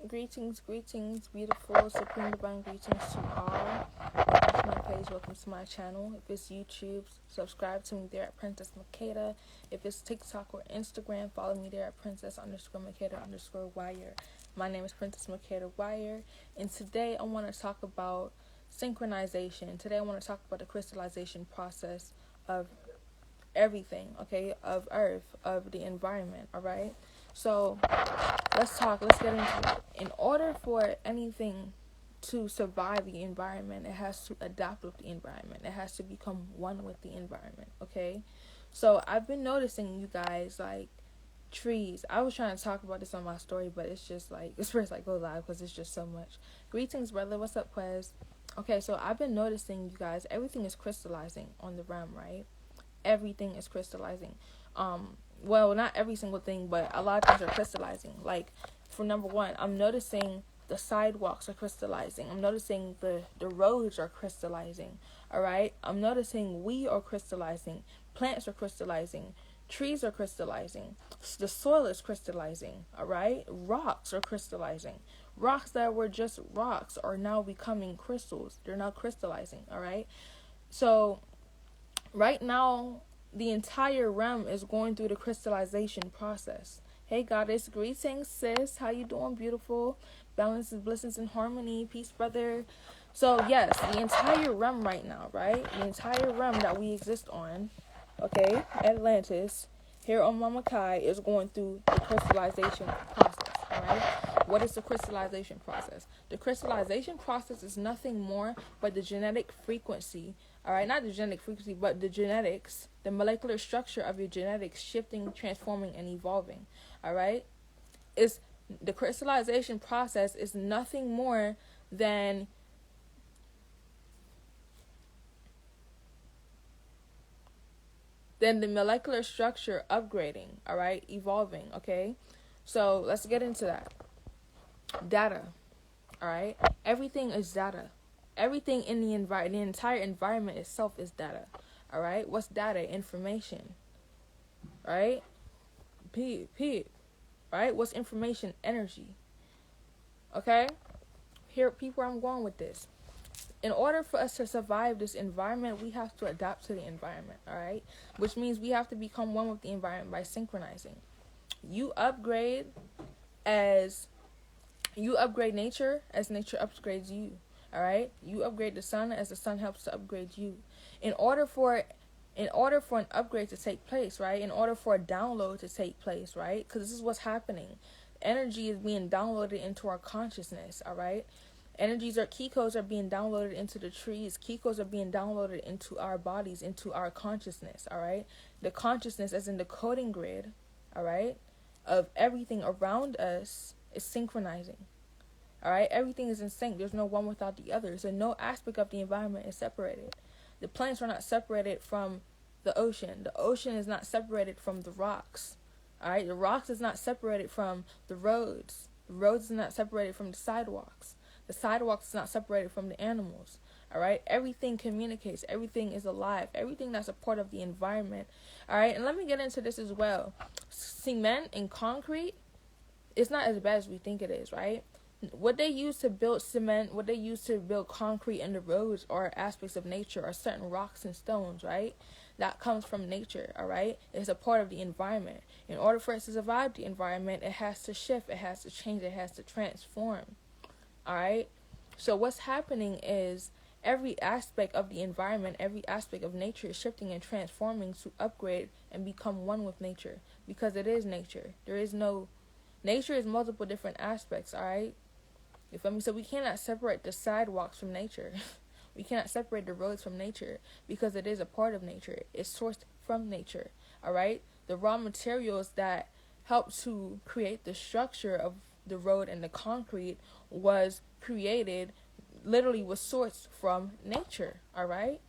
Greetings, beautiful, supreme divine greetings to all. Welcome to my page, welcome to my channel. If it's YouTube, subscribe to me there at Princess Makeda. If it's TikTok or Instagram, follow me there at Princess_Makeda_Wire. My name is Princess Makeda Wire, and today I want to talk about synchronization. Today I want to talk about the crystallization process of everything, okay, of Earth, of the environment, alright? So, let's get into it. In order for anything to survive the environment, it has to adapt with the environment. It has to become one with the environment, okay? So, I've been noticing, you guys, like, trees. I was trying to talk about this on my story, but it's just like, it's first like go live because it's just so much. Greetings, brother. What's up, Quez? Okay, so I've been noticing, you guys, everything is crystallizing on the realm, right? Everything is crystallizing. Well, not every single thing, but a lot of things are crystallizing. Like, for number one, I'm noticing the sidewalks are crystallizing. I'm noticing the roads are crystallizing. All right? I'm noticing we are crystallizing. Plants are crystallizing. Trees are crystallizing. The soil is crystallizing. All right? Rocks are crystallizing. Rocks that were just rocks are now becoming crystals. They're now crystallizing. All right? So, right now, the entire realm is going through the crystallization process. Hey, goddess, greetings, sis. How you doing, beautiful? Balances, blessings, and harmony. Peace, brother. So, yes, the entire realm right now, right? The entire realm that we exist on, okay, Atlantis, here on Mama Kai, is going through the crystallization process, all right? What is the crystallization process? The crystallization process is nothing more but the genetic frequency, all right? Not the genetic frequency, but the genetics, the molecular structure of your genetics shifting, transforming, and evolving, all right? The crystallization process is nothing more than the molecular structure upgrading, all right? Evolving, okay? So let's get into that. Data, all right? Everything is data. Everything in the entire environment itself is data, all right? What's data? Information, right? P, right? What's information? Energy, okay? Here, people, I'm going with this. In order for us to survive this environment, we have to adapt to the environment, all right? Which means we have to become one with the environment by synchronizing. You upgrade nature as nature upgrades you, all right? You upgrade the sun as the sun helps to upgrade you. In order for an upgrade to take place, right? In order for a download to take place, right? Because this is what's happening. Energy is being downloaded into our consciousness, all right? Key codes are being downloaded into the trees. Key codes are being downloaded into our bodies, into our consciousness, all right? The consciousness, as in the coding grid, all right, of everything around us is synchronizing, all right? Everything is in sync. There's no one without the other. So no aspect of the environment is separated. The plants are not separated from the ocean. The ocean is not separated from the rocks, all right? The rocks is not separated from the roads. The roads is not separated from the sidewalks. The sidewalks is not separated from the animals, all right? Everything communicates. Everything is alive. Everything that's a part of the environment, all right? And let me get into this as well. Cement and concrete, it's not as bad as we think it is, right? What they use to build cement, what they use to build concrete in the roads are aspects of nature, are certain rocks and stones, right? That comes from nature, all right? It's a part of the environment. In order for us to survive the environment, it has to shift, it has to change, it has to transform. All right. So what's happening is every aspect of the environment, every aspect of nature is shifting and transforming to upgrade and become one with nature, because it is nature. Nature is multiple different aspects. All right. You feel me? So we cannot separate the sidewalks from nature. We cannot separate the roads from nature because it is a part of nature. It's sourced from nature. All right. The raw materials that help to create the structure of the road and the concrete was sourced from nature, all right?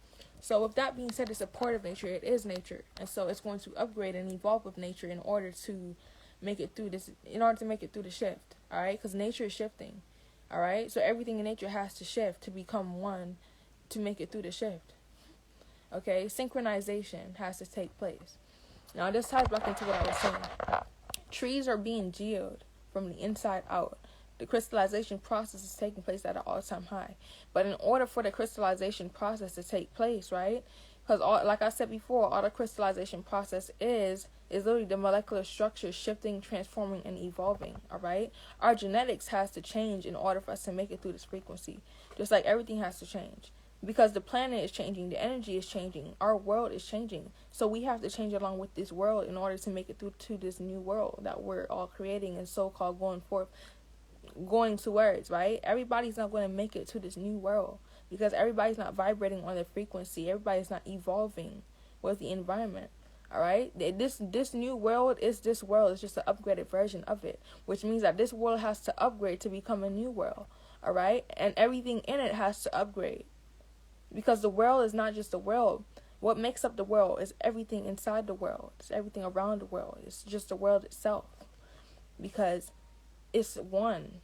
So with that being said, it's a part of nature, it is nature, and so it's going to upgrade and evolve with nature in order to make it through the shift, all right? Because nature is shifting, all right? So everything in nature has to shift to become one to make it through the shift, okay? Synchronization has to take place. Now this ties back into what I was saying. Trees are being geoed from the inside out. The crystallization process is taking place at an all-time high. But in order for the crystallization process to take place, right? Because like I said before, all the crystallization process is literally the molecular structure shifting, transforming, and evolving. All right, our genetics has to change in order for us to make it through this frequency. Just like everything has to change, because the planet is changing, the energy is changing, our world is changing. So we have to change along with this world in order to make it through to this new world that we're all creating and so-called going towards, right? Everybody's not going to make it to this new world because everybody's not vibrating on the frequency. Everybody's not evolving with the environment. All right, this new world is this world. It's just an upgraded version of it, which means that this world has to upgrade to become a new world. All right, and everything in it has to upgrade, because the world is not just the world. What makes up the world is everything inside the world. It's everything around the world. It's just the world itself, because it's one.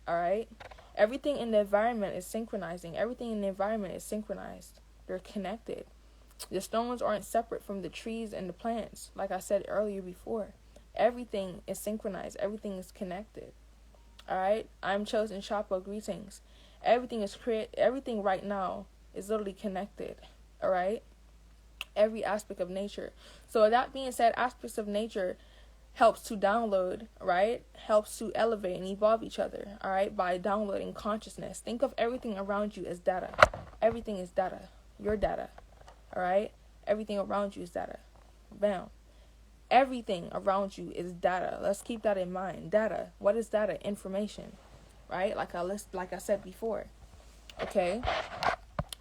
All right, everything in the environment is synchronizing. Everything in the environment is synchronized. They're connected. The stones aren't separate from the trees and the plants. Like I said earlier before, everything is synchronized. Everything is connected. All right, I'm Chosen Chapo. Greetings. Everything right now is literally connected. All right, every aspect of nature. So that being said, aspects of nature helps to download, right? Helps to elevate and evolve each other, all right? By downloading consciousness. Think of everything around you as data. Everything is data. Your data, all right? Everything around you is data. Bam. Everything around you is data. Let's keep that in mind. Data. What is data? Information, right? Like I said before, okay?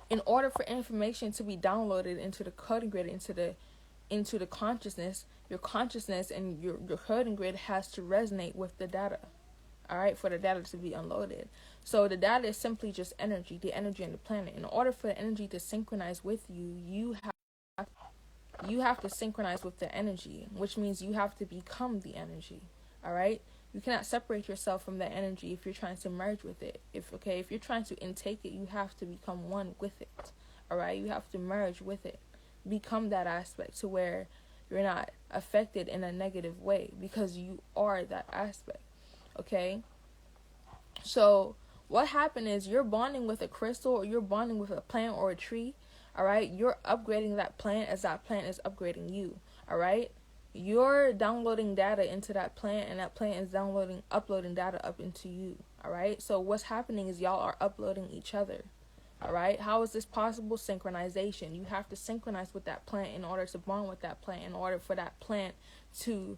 In order for information to be downloaded into the coding grid, into the consciousness, your consciousness and your coding grid has to resonate with the data, all right, for the data to be unloaded. So the data is simply just energy, the energy on the planet. In order for the energy to synchronize with you, you have to synchronize with the energy, which means you have to become the energy, all right? You cannot separate yourself from that energy if you're trying to merge with it. If you're trying to intake it, you have to become one with it, all right? You have to merge with it. Become that aspect to where you're not affected in a negative way, because you are that aspect, okay? So what happened is you're bonding with a crystal, or you're bonding with a plant or a tree, all right? You're upgrading that plant as that plant is upgrading you, all right? You're downloading data into that plant, and that plant is uploading data up into you, all right? So what's happening is y'all are uploading each other. All right. How is this possible? Synchronization. You have to synchronize with that plant in order to bond with that plant, in order for that plant to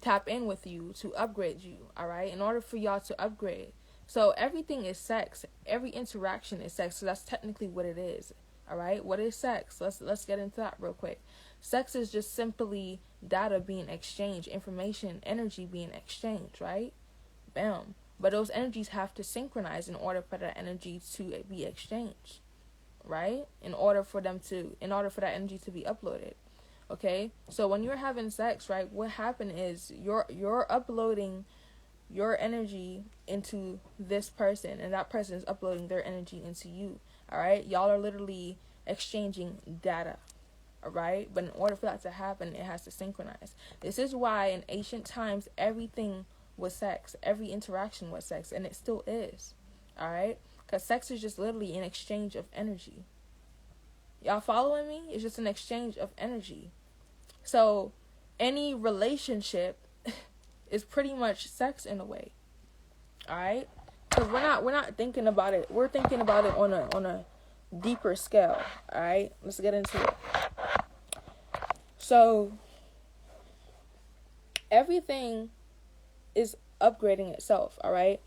tap in with you, to upgrade you. All right. In order for y'all to upgrade. So everything is sex. Every interaction is sex. So that's technically what it is. All right. What is sex? Let's get into that real quick. Sex is just simply data being exchanged, information, energy being exchanged. Right. Bam. But those energies have to synchronize in order for that energy to be exchanged, right? In order for that energy to be uploaded, okay? So when you're having sex, right, what happened is you're uploading your energy into this person, and that person is uploading their energy into you, all right? Y'all are literally exchanging data, all right? But in order for that to happen, it has to synchronize. This is why in ancient times, everything was sex. Every interaction was sex, and it still is, all right? Because sex is just literally an exchange of energy. Y'all following me? It's just an exchange of energy. So any relationship is pretty much sex in a way, all right? Because we're not thinking about it. We're thinking about it on a deeper scale, all right? Let's get into it. So everything is upgrading itself, all right?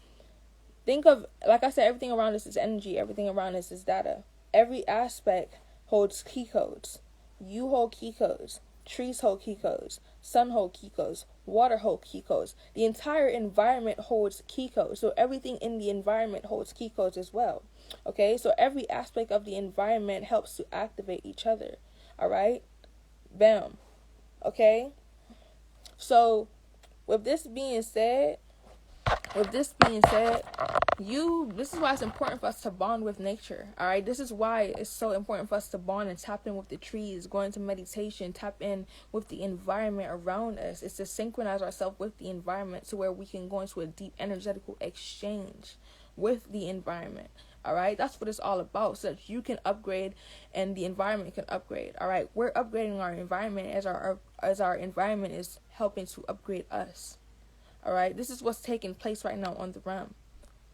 Think of, like I said, everything around us is energy. Everything around us is data. Every aspect holds key codes. You hold key codes. Trees hold key codes. Sun hold key codes. Water hold key codes. The entire environment holds key codes. So everything in the environment holds key codes as well. Okay? So every aspect of the environment helps to activate each other. All right? Bam. Okay? So with this being said, with this being said, this is why it's important for us to bond with nature. All right, this is why it's so important for us to bond and tap in with the trees, go into meditation, tap in with the environment around us. It's to synchronize ourselves with the environment to where we can go into a deep energetical exchange with the environment. All right, that's what it's all about, so that you can upgrade and the environment can upgrade. All right, we're upgrading our environment as our environment is helping to upgrade us. All right, this is what's taking place right now on the realm.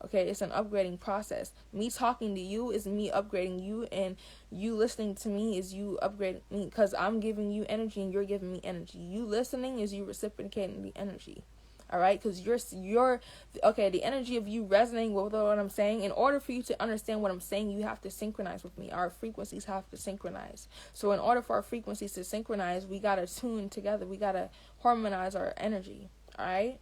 Okay, it's an upgrading process. Me talking to you is me upgrading you, and you listening to me is you upgrading me, because I'm giving you energy and you're giving me energy. You listening is you reciprocating the energy. All right, because you're okay. The energy of you resonating with what I'm saying. In order for you to understand what I'm saying, you have to synchronize with me. Our frequencies have to synchronize. So in order for our frequencies to synchronize, we gotta tune together. We gotta harmonize our energy. All right.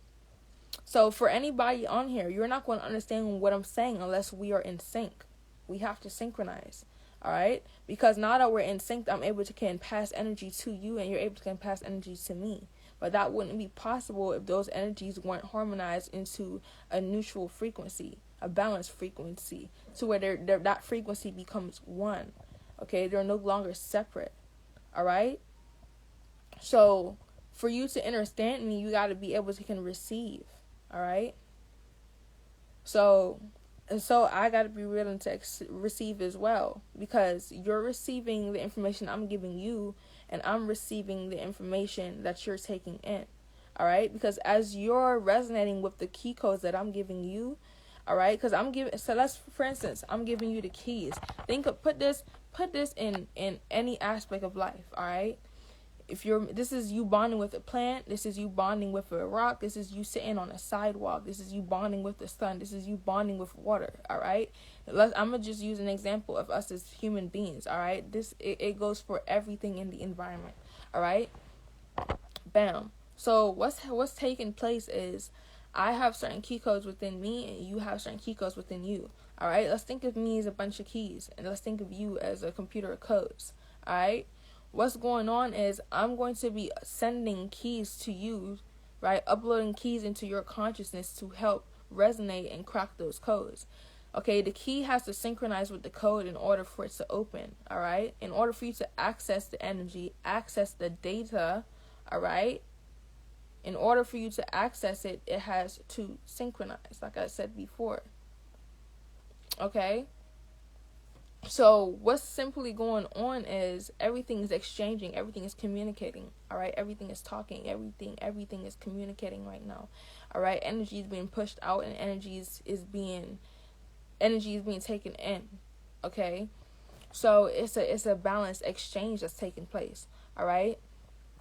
So for anybody on here, you're not going to understand what I'm saying unless we are in sync. We have to synchronize. All right? Because now that we're in sync, I'm able to can pass energy to you and you're able to can pass energy to me. But that wouldn't be possible if those energies weren't harmonized into a neutral frequency, a balanced frequency, to where that frequency becomes one. Okay? They're no longer separate. All right? So for you to understand me, you got to be able to can receive. All right? So I got to be willing to receive as well, because you're receiving the information I'm giving you, and I'm receiving the information that you're taking in. All right? Because as you're resonating with the key codes that I'm giving you, all right? Because for instance, I'm giving you the keys. Put this in any aspect of life. All right? This is you bonding with a plant, this is you bonding with a rock, this is you sitting on a sidewalk, this is you bonding with the sun, this is you bonding with water. All right, I'm gonna just use an example of us as human beings. All right, it goes for everything in the environment. All right, bam. So what's taking place is I have certain key codes within me and you have certain key codes within you. All right, let's think of me as a bunch of keys, and let's think of you as a computer of codes. All right, what's going on is I'm going to be sending keys to you, right? Uploading keys into your consciousness to help resonate and crack those codes. Okay, the key has to synchronize with the code in order for it to open. All right, in order for you to access the energy, access the data. All right, in order for you to access it, it has to synchronize, like I said before. Okay. So what's simply going on is everything is exchanging, everything is communicating. All right, everything is talking, everything is communicating right now. All right, energy is being pushed out and energy is being taken in. Okay, so it's a balanced exchange that's taking place. All right.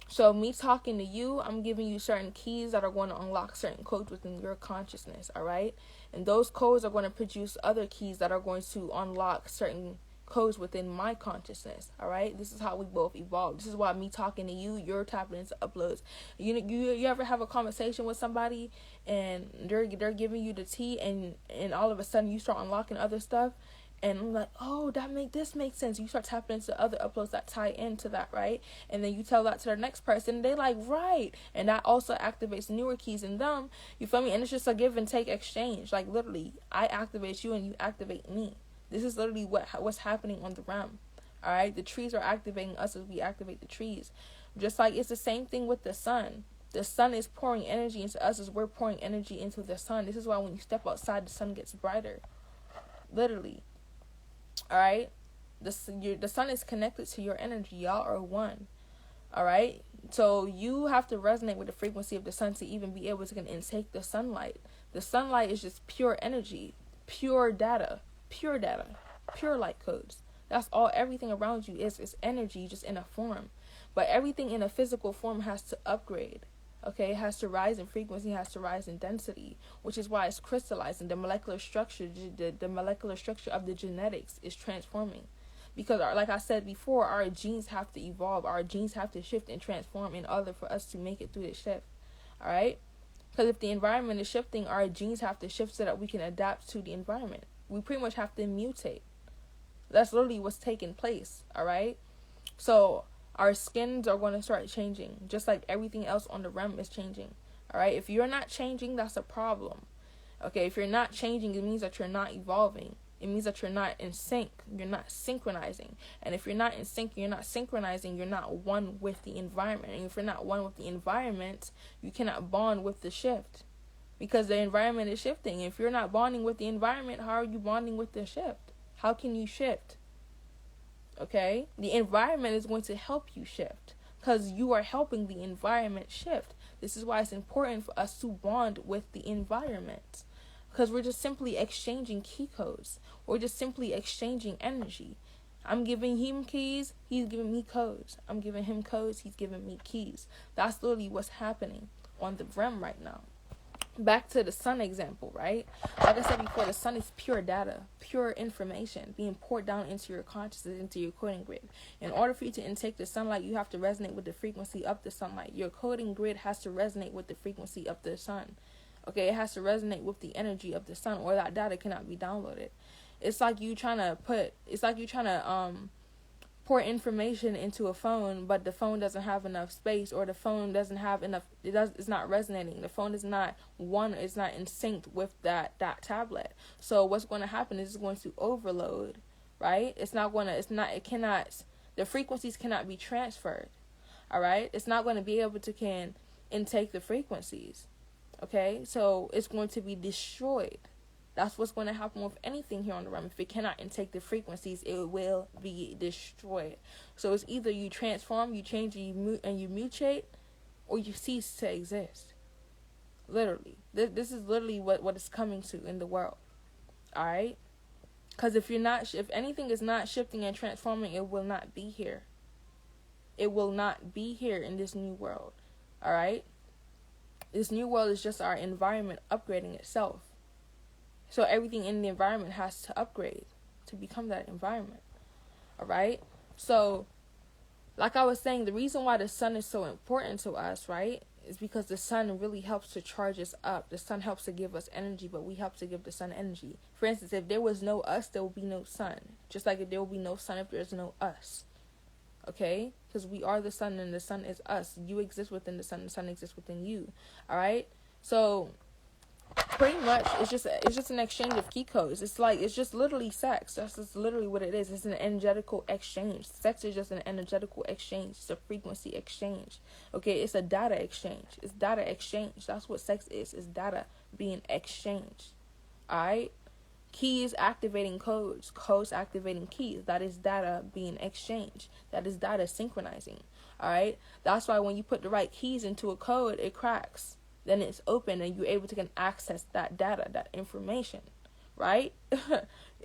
So me talking to you, I'm giving you certain keys that are going to unlock certain codes within your consciousness, all right? And those codes are going to produce other keys that are going to unlock certain codes within my consciousness, all right? This is how we both evolve. This is why me talking to you, you're tapping into uploads. You ever have a conversation with somebody and they're giving you the tea, and all of a sudden you start unlocking other stuff? And I'm like, oh, this makes sense. You start tapping into other uploads that tie into that, right? And then you tell that to the next person. They like, right. And that also activates newer keys in them. You feel me? And it's just a give and take exchange. Like, literally, I activate you and you activate me. This is literally what's happening on the realm. All right? The trees are activating us as we activate the trees. Just like it's the same thing with the sun. The sun is pouring energy into us as we're pouring energy into the sun. This is why when you step outside, the sun gets brighter. Literally. All right, the sun is connected to your energy. Y'all are one. All right, so you have to resonate with the frequency of the sun to even be able to intake the sunlight. The sunlight is just pure energy, pure data, pure light codes. That's all. Everything around you is energy, just in a form. But everything in a physical form has to upgrade. Okay, it has to rise in frequency, has to rise in density, which is why it's crystallizing. The molecular structure, the molecular structure of the genetics is transforming. Because, like I said before, our genes have to evolve. Our genes have to shift and transform in order for us to make it through the shift. All right? Because if the environment is shifting, our genes have to shift so that we can adapt to the environment. We pretty much have to mutate. That's literally what's taking place. All right? So our skins are going to start changing, just like everything else on the realm is changing. All right, if you're not changing, that's a problem. Okay, if you're not changing, it means that you're not evolving. It means that you're not in sync. You're not synchronizing. And if you're not in sync, you're not synchronizing, you're not one with the environment. And if you're not one with the environment, you cannot bond with the shift. Because the environment is shifting. If you're not bonding with the environment, how are you bonding with the shift? How can you shift? Okay? The environment is going to help you shift. Because you are helping the environment shift. This is why it's important for us to bond with the environment. Because we're just simply exchanging key codes. We're just simply exchanging energy. I'm giving him keys, he's giving me codes. I'm giving him codes, he's giving me keys. That's literally what's happening on the realm right now. Back to the sun example, right? Like I said before, the sun is pure data, pure information being poured down into your consciousness, into your coding grid. In order for you to intake the sunlight, you have to resonate with the frequency of the sunlight. Your coding grid has to resonate with the frequency of the sun. Okay, it has to resonate with the energy of the sun, or that data cannot be downloaded. It's like you trying to pour information into a phone, but the phone doesn't have enough space, or the phone doesn't have enough. It's not resonating. The phone is not it's not in sync with that tablet. So what's going to happen is it's going to overload, right? The frequencies cannot be transferred. All right, it's not going to be able to intake the frequencies. Okay, so it's going to be destroyed. That's what's going to happen with anything here on the realm. If it cannot intake the frequencies, it will be destroyed. So it's either you transform, you change, and you mutate, or you cease to exist. Literally. This is literally what it's coming to in the world. Alright? Because if anything is not shifting and transforming, it will not be here. It will not be here in this new world. Alright? This new world is just our environment upgrading itself. So everything in the environment has to upgrade to become that environment. Alright? So, like I was saying, the reason why the sun is so important to us, right, is because the sun really helps to charge us up. The sun helps to give us energy, but we help to give the sun energy. For instance, if there was no us, there would be no sun. Just like if there will be no sun if there's no us. Okay? Because we are the sun and the sun is us. You exist within the sun exists within you. Alright? So pretty much it's just an exchange of key codes. It's just literally sex. That's just literally what it is. It's an energetical exchange. Sex is just an energetical exchange. It's a frequency exchange. Okay, it's a data exchange. It's data exchange. That's what sex is. It's data being exchanged. Alright? Keys activating codes. Codes activating keys. That is data being exchanged. That is data synchronizing. Alright? That's why when you put the right keys into a code, it cracks. Then it's open and you're able to access that data, that information. Right?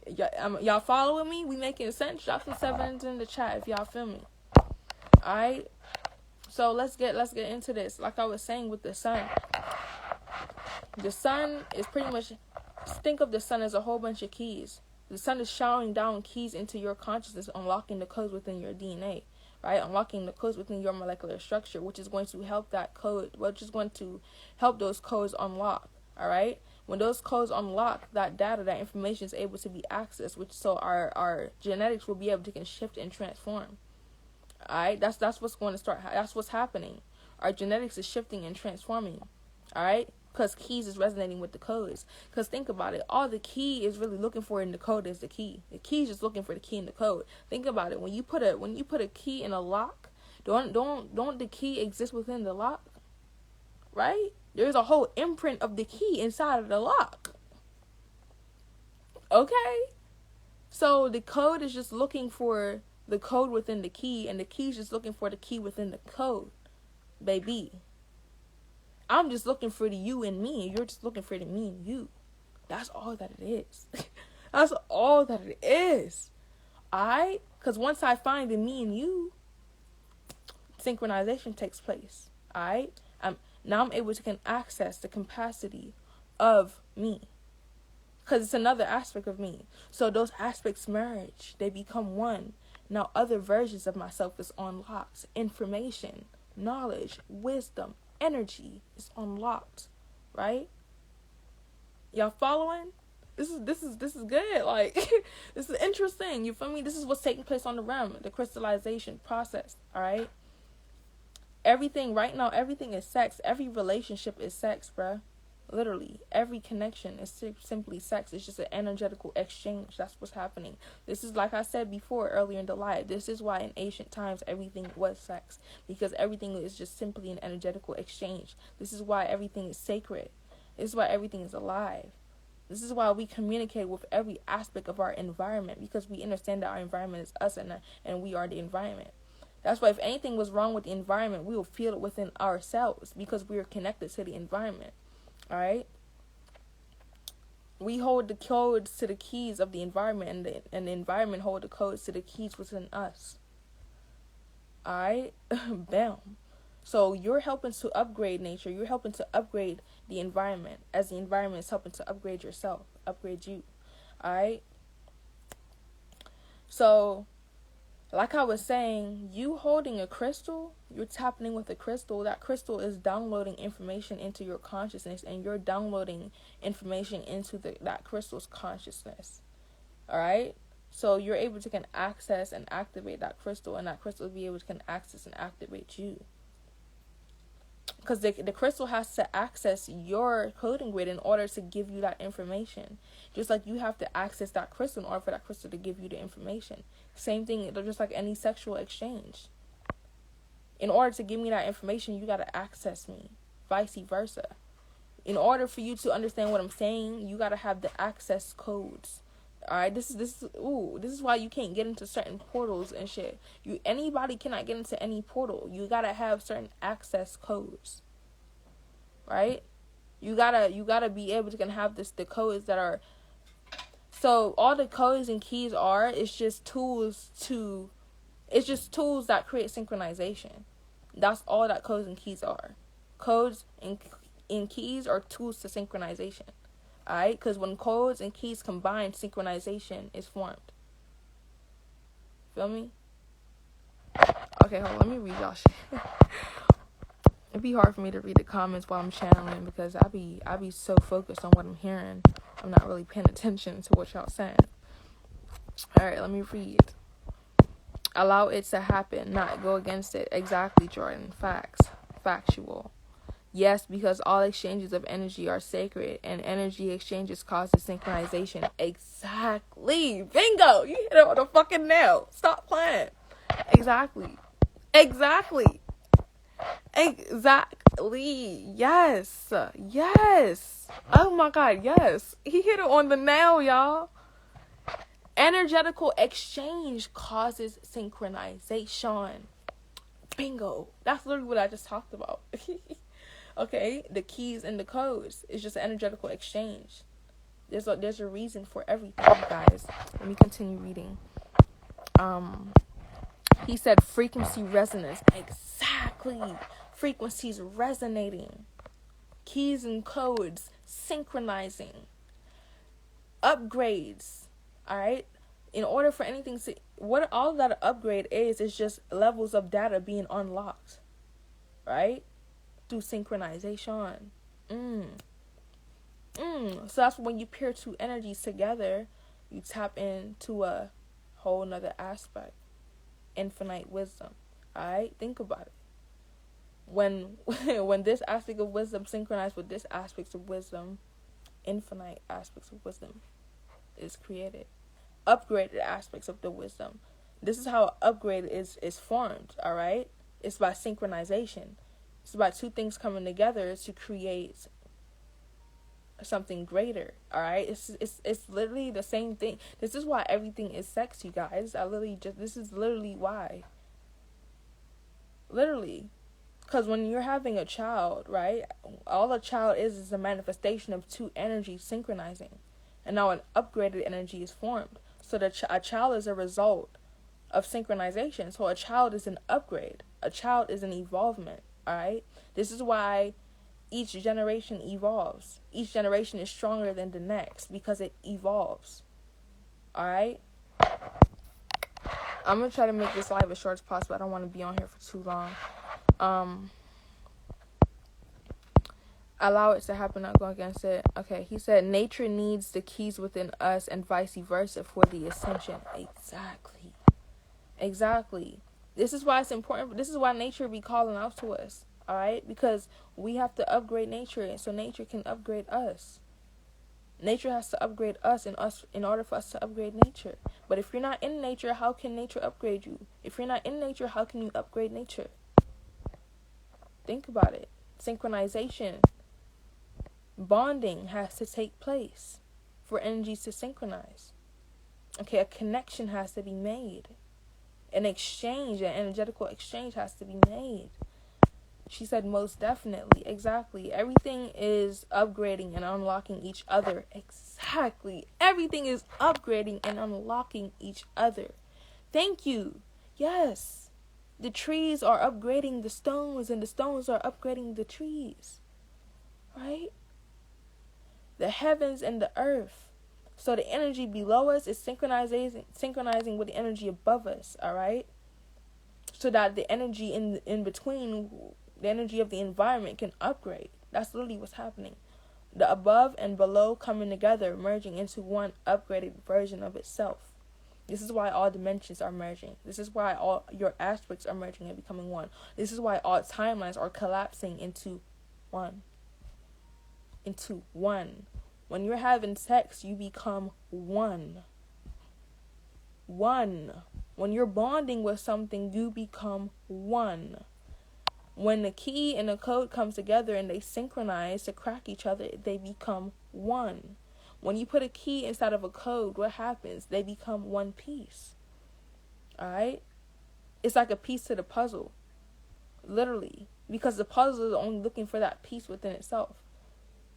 Y'all following me? We making sense? Drop some sevens in the chat if y'all feel me. Alright? So let's get into this. Like I was saying with the sun. The sun is pretty much, think of the sun as a whole bunch of keys. The sun is showering down keys into your consciousness, unlocking the codes within your DNA. Right, unlocking the codes within your molecular structure, which is going to help those codes unlock. All right, when those codes unlock, that data, that information is able to be accessed, so our genetics will be able to shift and transform. All right, that's what's going to start. That's what's happening. Our genetics is shifting and transforming. All right. Because keys is resonating with the codes. Because think about it. All the key is really looking for in the code is the key. The key is just looking for the key in the code. Think about it. When you put a key in a lock, don't the key exist within the lock? Right? There's a whole imprint of the key inside of the lock. Okay? So the code is just looking for the code within the key, and the key is just looking for the key within the code. Baby. I'm just looking for the you and me, and you're just looking for the me and you. That's all that it is. That's all that it is. Alright? Because once I find the me and you, synchronization takes place. Alright? Now I'm able to access the capacity of me. Because it's another aspect of me. So those aspects merge. They become one. Now other versions of myself is unlocked. Information, knowledge, wisdom, energy is unlocked, right? Y'all following? This is good. Like this is interesting. You feel me? This is what's taking place on the realm, the crystallization process. All right. Everything right now, everything is sex. Every relationship is sex, bruh. Literally, every connection is simply sex. It's just an energetical exchange. That's what's happening. This is, like I said before earlier in the live, this is why in ancient times everything was sex. Because everything is just simply an energetical exchange. This is why everything is sacred. This is why everything is alive. This is why we communicate with every aspect of our environment. Because we understand that our environment is us and we are the environment. That's why if anything was wrong with the environment, we will feel it within ourselves. Because we are connected to the environment. Alright, we hold the codes to the keys of the environment, and the environment hold the codes to the keys within us. Alright, bam. So you're helping to upgrade nature. You're helping to upgrade the environment, as the environment is helping to upgrade yourself, upgrade you. Alright. So, like I was saying, you holding a crystal, you're tapping in with a crystal. That crystal is downloading information into your consciousness, and you're downloading information into that crystal's consciousness. All right? So you're able to can access and activate that crystal, and that crystal will be able to can access and activate you. Because the crystal has to access your coding grid in order to give you that information. Just like you have to access that crystal in order for that crystal to give you the information. Same thing, just like any sexual exchange. In order to give me that information, you got to access me. Vice versa. In order for you to understand what I'm saying, you got to have the access codes. Alright, this is why you can't get into certain portals and shit. Anybody cannot get into any portal. You gotta have certain access codes. Right? You gotta be able to have the codes that are. So all the codes and keys it's just tools that create synchronization. That's all that codes and keys are. Codes and keys are tools to synchronization. Alright, because when codes and keys combine, synchronization is formed. Feel me? Okay, hold on, let me read y'all shit. It'd be hard for me to read the comments while I'm channeling because I be so focused on what I'm hearing. I'm not really paying attention to what y'all saying. Alright, let me read. Allow it to happen, not go against it. Exactly, Jordan. Facts. Factual. Yes, because all exchanges of energy are sacred, and energy exchanges causes synchronization. Exactly. Bingo! You hit it on the fucking nail. Stop playing. Exactly. Exactly. Yes. Yes. Oh my God, yes. He hit it on the nail, y'all. Energetical exchange causes synchronization. Bingo. That's literally what I just talked about. Okay, the keys and the codes. It's just an energetical exchange. There's a reason for everything, guys. Let me continue reading. He said frequency resonance. Exactly. Frequencies resonating. Keys and codes synchronizing. Upgrades. Alright? In order for anything to... What all that upgrade is just levels of data being unlocked. Right? Through synchronization. So that's when you pair two energies together, you tap into a whole nother aspect. Infinite wisdom. Alright? Think about it. When this aspect of wisdom synchronized with this aspect of wisdom, infinite aspects of wisdom is created. Upgraded aspects of the wisdom. This is how an upgrade is formed, alright? It's by synchronization. It's about two things coming together to create something greater. Alright? It's literally the same thing. This is why everything is sex, you guys. This is literally why. Literally. Because when you're having a child, right? All a child is a manifestation of two energies synchronizing. And now an upgraded energy is formed. So a child is a result of synchronization. So a child is an upgrade. A child is an evolvement. Alright? This is why each generation evolves. Each generation is stronger than the next because it evolves. Alright? I'm going to try to make this live as short as possible. I don't want to be on here for too long. Allow it to happen, not go against it. Okay, he said nature needs the keys within us and vice versa for the ascension. Exactly. This is why it's important. This is why nature be calling out to us. All right, because we have to upgrade nature, so nature can upgrade us. Nature has to upgrade us in order for us to upgrade nature. But if you're not in nature, how can nature upgrade you? If you're not in nature, how can you upgrade nature? Think about it. Synchronization. Bonding has to take place for energies to synchronize. Okay, a connection has to be made. An exchange, an energetical exchange has to be made. She said most definitely. Exactly. Everything is upgrading and unlocking each other. Exactly. Everything is upgrading and unlocking each other. Thank you. Yes. The trees are upgrading the stones and the stones are upgrading the trees. Right? The heavens and the earth. So the energy below us is synchronizing with the energy above us. All right? So that the energy in between, the energy of the environment can upgrade. That's literally what's happening. The above and below coming together, merging into one upgraded version of itself. This is why all dimensions are merging. This is why all your aspects are merging and becoming one. This is why all timelines are collapsing into one. Into one. When you're having sex, you become one. One. When you're bonding with something, you become one. When the key and the code comes together and they synchronize to crack each other, they become one. When you put a key inside of a code, what happens? They become one piece. Alright? It's like a piece to the puzzle. Literally. Because the puzzle is only looking for that piece within itself.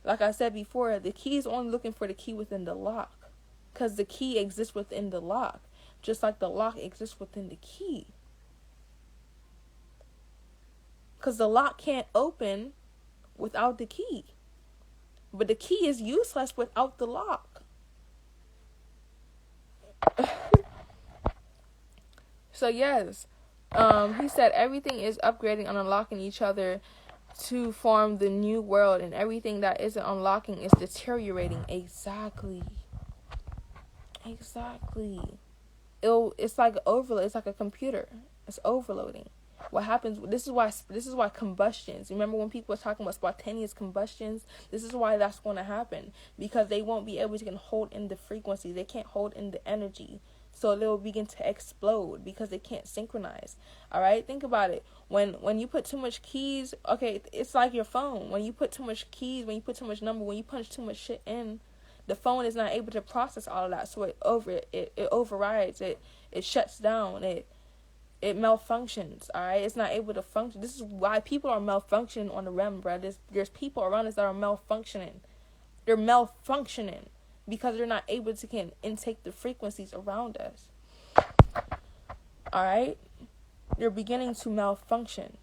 Like I said before, the key is only looking for the key within the lock. Because the key exists within the lock. Just like the lock exists within the key. Because the lock can't open without the key. But the key is useless without the lock. So yes, he said everything is upgrading and unlocking each other to form the new world. And everything that isn't unlocking is deteriorating. Exactly. It's like overload. It's like a computer. It's overloading. What happens? This is why combustions. Remember when people were talking about spontaneous combustions? This is why that's going to happen, because they won't be able to hold in the frequency. They can't hold in the energy, so they'll begin to explode because they can't synchronize. All right, think about it. When you put too much keys, okay, it's like your phone. When you put too much keys, when you put too much number, when you punch too much shit in, the phone is not able to process all of that, so it overrides. It shuts down. It malfunctions, alright? It's not able to function. This is why people are malfunctioning on the realm, bro. There's people around us that are malfunctioning. They're malfunctioning because they're not able to intake the frequencies around us. Alright? They're beginning to malfunction.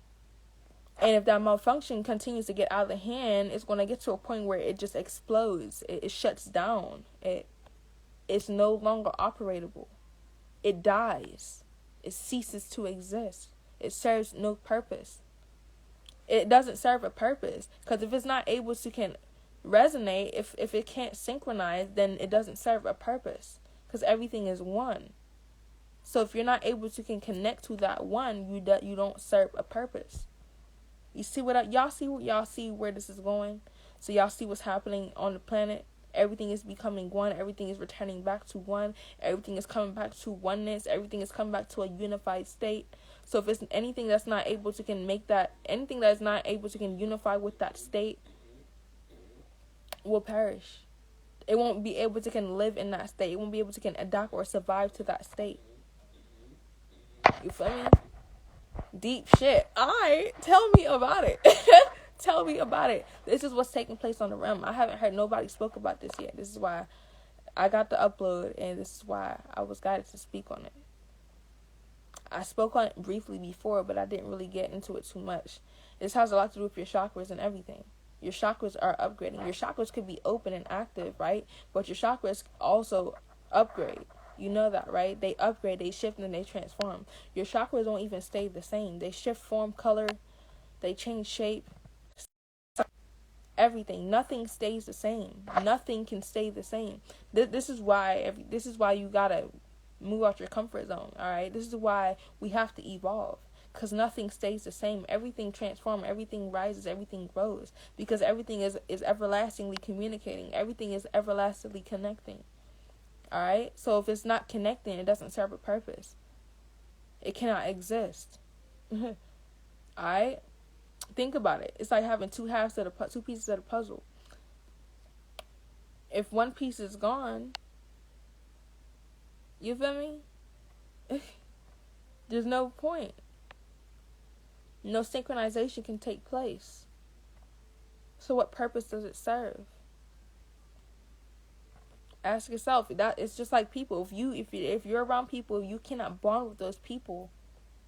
And if that malfunction continues to get out of hand, it's going to get to a point where it just explodes. It shuts down. It's no longer operatable. It dies. It ceases to exist. It serves no purpose. It doesn't serve a purpose. Because if it's not able to resonate, if it can't synchronize, then it doesn't serve a purpose. Because everything is one. So if you're not able to connect to that one, you don't serve a purpose. You see y'all see where this is going? So y'all see what's happening on the planet? Everything is becoming one. Everything is returning back to one. Everything is coming back to oneness. Everything is coming back to a unified state. So if it's anything that's not able to anything that's not able to unify with that state will perish. It won't be able to live in that state. It won't be able to adapt or survive to that state. You feel me? Deep shit. Alright, tell me about it. Tell me about it. This is what's taking place on the realm. I haven't heard nobody spoke about this yet. This is why I got the upload, and this is why I was guided to speak on it. I spoke on it briefly before, but I didn't really get into it too much. This has a lot to do with your chakras and everything. Your chakras are upgrading. Your chakras could be open and active, right? But your chakras also upgrade. You know that, right? They upgrade, they shift, and they transform. Your chakras don't even stay the same. They shift form, color, they change shape. Everything. Nothing stays the same. Nothing can stay the same. This is why you gotta move out your comfort zone. All right. This is why we have to evolve, Because nothing stays the same. Everything transforms, everything rises, everything grows. Because everything is everlastingly communicating. Everything is everlastingly connecting. Alright? So if it's not connecting, it doesn't serve a purpose. It cannot exist. Alright? Think about it. It's like having two pieces of the puzzle. If one piece is gone, you feel me? There's no point. No synchronization can take place. So what purpose does it serve? Ask yourself. That it's just like people. If you're around people, you cannot bond with those people.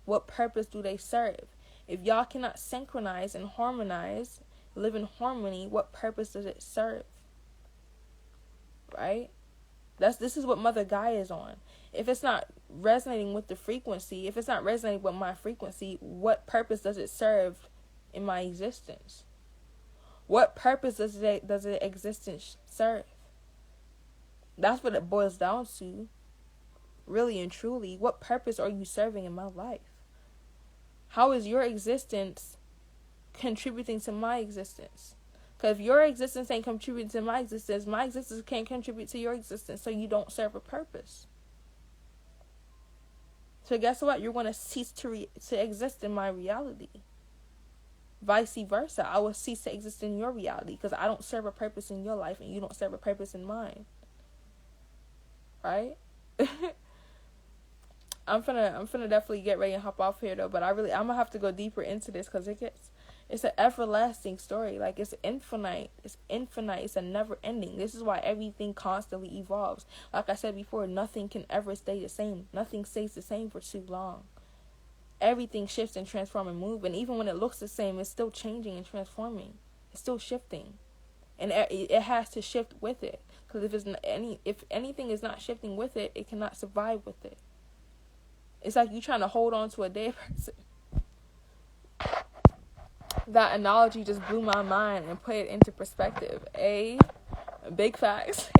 What purpose do they serve? If y'all cannot synchronize and harmonize, live in harmony, what purpose does it serve? Right? This is what Mother Gaia is on. If it's not resonating with the frequency, if it's not resonating with my frequency, what purpose does it serve in my existence? What purpose does the existence serve? That's what it boils down to. Really and truly, what purpose are you serving in my life? How is your existence contributing to my existence? Because if your existence ain't contributing to my existence can't contribute to your existence, so you don't serve a purpose. So guess what? You're going to cease to exist in my reality. Vice versa. I will cease to exist in your reality because I don't serve a purpose in your life and you don't serve a purpose in mine. Right? I'm finna definitely get ready and hop off here though, but I'm gonna have to go deeper into this because it's an everlasting story. Like it's infinite. It's a never ending. This is why everything constantly evolves. Like I said before, nothing can ever stay the same. Nothing stays the same for too long. Everything shifts and transforms and moves, and even when it looks the same, it's still changing and transforming. It's still shifting, and it has to shift with it. Because if anything is not shifting with it, it cannot survive with it. It's like you trying to hold on to a dead person. That analogy just blew my mind and put it into perspective. Big facts.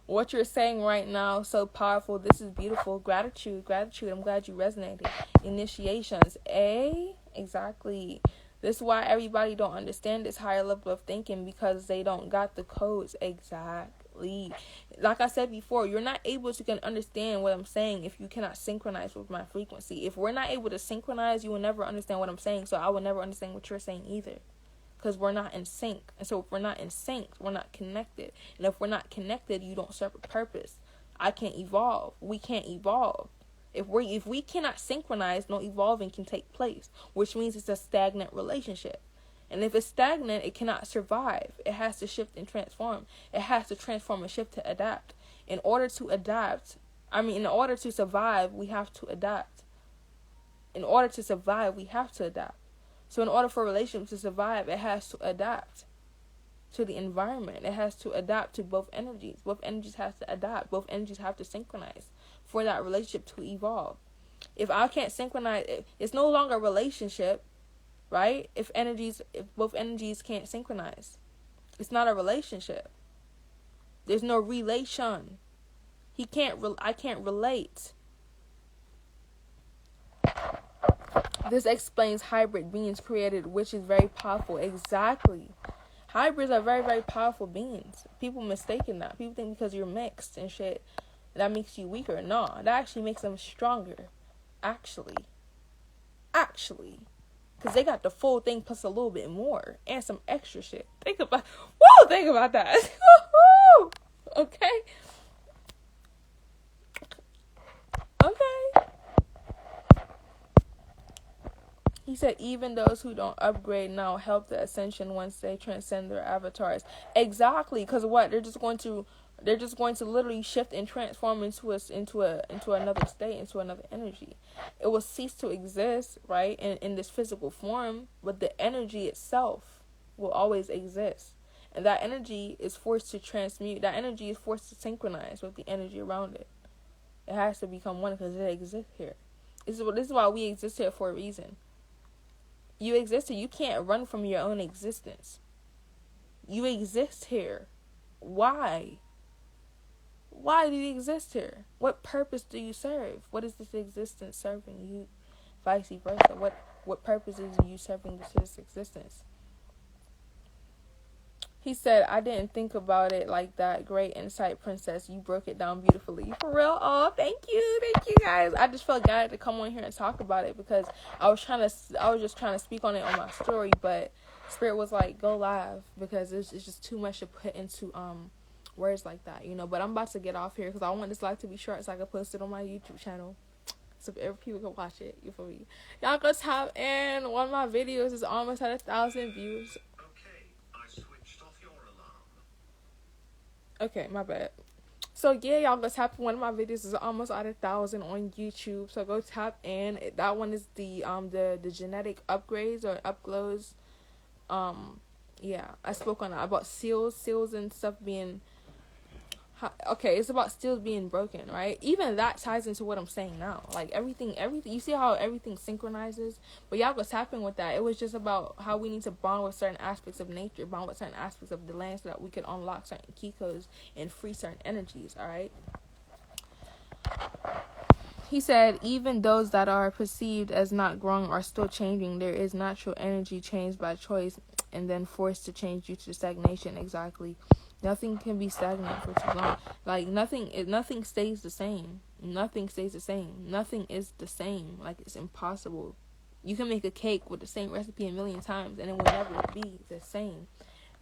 What you're saying right now, so powerful. This is beautiful. Gratitude. I'm glad you resonated. Initiations. Exactly. This is why everybody don't understand this higher level of thinking, because they don't got the codes. Exactly. Like I said before, you're not able to understand what I'm saying if you cannot synchronize with my frequency. If we're not able to synchronize, you will never understand what I'm saying. So I will never understand what you're saying either. Because we're not in sync. And so if we're not in sync, we're not connected. And if we're not connected, you don't serve a purpose. I can't evolve. We can't evolve. If we cannot synchronize, no evolving can take place. Which means it's a stagnant relationship. And if it's stagnant, it cannot survive. It has to shift and transform. It has to transform and shift to adapt. In order to survive, we have to adapt. In order to survive, we have to adapt. So in order for a relationship to survive, it has to adapt to the environment. It has to adapt to both energies. Both energies have to adapt. Both energies have to synchronize for that relationship to evolve. If I can't synchronize, it's no longer a relationship. Right? If both energies can't synchronize, it's not a relationship. There's no relation. I can't relate. This explains hybrid beings created, which is very powerful. Exactly. Hybrids are very, very powerful beings. People mistaken that. People think because you're mixed and shit, that makes you weaker. No, that actually makes them stronger. Actually. Because they got the full thing plus a little bit more. And some extra shit. Think about that. Okay. He said, even those who don't upgrade now help the ascension once they transcend their avatars. Exactly. Because what? They're just going to literally shift and transform into another state, into another energy. It will cease to exist, right, in this physical form, but the energy itself will always exist. And that energy is forced to transmute. That energy is forced to synchronize with the energy around it. It has to become one because it exists here. This is why we exist here for a reason. You exist here. You can't run from your own existence. You exist here. Why? Why do you exist here? What purpose do you serve? What is this existence serving you? vice versa. What purpose is you serving to this existence? He said, I didn't think about it like that. Great insight, princess. You broke it down beautifully. For real? Oh, thank you guys. I just felt glad to come on here and talk about it because I was just trying to speak on it on my story, but Spirit was like, go live because it's just too much to put into words like that, you know. But I'm about to get off here because I want this live to be short so I can post it on my YouTube channel so every people can watch it. You feel me? Y'all go tap in. One of my videos is almost at 1,000 views. Okay, my bad. So yeah, y'all go tap in. One of my videos is almost at 1,000 on YouTube. So go tap in. That one is the genetic upgrades or upglows. Yeah, I spoke on that about seals and stuff being. Okay, it's about seals being broken, right? Even that ties into what I'm saying now. Like everything. You see how everything synchronizes? But y'all go tap in with that. It was just about how we need to bond with certain aspects of nature, bond with certain aspects of the land so that we can unlock certain key codes and free certain energies, alright? He said, even those that are perceived as not growing are still changing. There is natural energy changed by choice and then forced to change due to stagnation. Exactly. Nothing can be stagnant for too long. Like, nothing stays the same. Nothing stays the same. Nothing is the same. Like, it's impossible. You can make a cake with the same recipe a million times and it will never be the same.